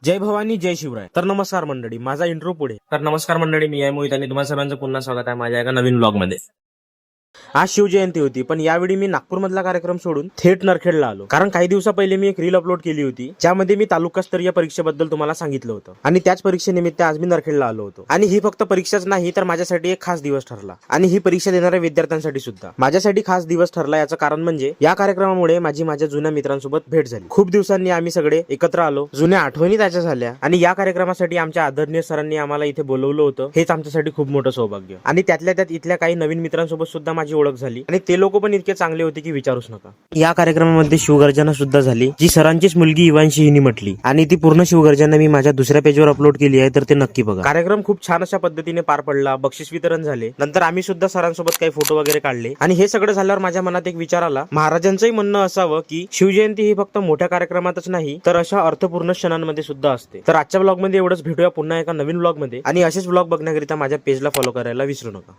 जय भवानी जय शिवराय. तर नमस्कार मंडळी, माझा इंट्रो पुढे. तर नमस्कार मंडळी, मी आहे मोहित आणि तुम्हा सर्वांचं पुन्हा स्वागत आहे माझ्या एका नवीन ब्लॉग मध्ये. आज शिवजयंती होती, पण यावेळी मी नागपूर मधला कार्यक्रम सोडून थेट नरखेडला आलो. कारण काही दिवसा पहिले मी एक रील अपलोड केली होती, ज्यामध्ये मी तालुकास्तरीय परीक्षेबद्दल तुम्हाला सांगितलं होतं. आणि त्याच परीक्षेनिमित्त आज मी नरखेडला आलो होतो. आणि ही फक्त परीक्षाच नाही, तर माझ्यासाठी एक खास दिवस ठरला. आणि ही परीक्षा देणाऱ्या विद्यार्थ्यांसाठी सुद्धा माझ्यासाठी खास दिवस ठरला. याचं कारण म्हणजे या कार्यक्रमामुळे माझ्या जुन्या मित्रांसोबत भेट झाली. खूप दिवसांनी आम्ही सगळे एकत्र आलो, जुन्या आठवणी त्याच्या झाल्या. आणि या कार्यक्रमासाठी आमच्या आदरणीय सरांनी आम्हाला इथे बोलवलं होतं, हेच आमच्यासाठी खूप मोठं सौभाग्य. आणि त्यातल्या त्यात इथल्या काही नवीन मित्रांसोबत सुद्धा माझी ओळख झाली. आणि ते लोक पण इतके चांगले होते की विचारूच नका. या कार्यक्रमामध्ये शिवगर्जना सुद्धा झाली, जी सरांचीच मुलगी इवांशी हिने म्हटली. आणि ती पूर्ण शिवगर्जना मी माझ्या दुसऱ्या पेजवर अपलोड केली आहे, तर ते नक्की बघा. कार्यक्रम खूप छान अशा पद्धतीने पार पडला. बक्षीस वितरण झाले. नंतर आम्ही सुद्धा सरांसोबत काही फोटो वगैरे काढले. आणि हे सगळं झाल्यावर माझ्या मनात एक विचार आला, महाराजांचंही म्हणणं असावं की शिवजयंती ही फक्त मोठ्या कार्यक्रमातच नाही, तर अशा अर्थपूर्ण क्षणांमध्ये सुद्धा असते. तर आजच्या ब्लॉग मध्ये एवढंच. भेटूया पुन्हा एका नवीन ब्लॉग मध्ये. आणि असेच ब्लॉग बघण्याकरिता माझ्या पेजला फॉलो करायला विसरू नका.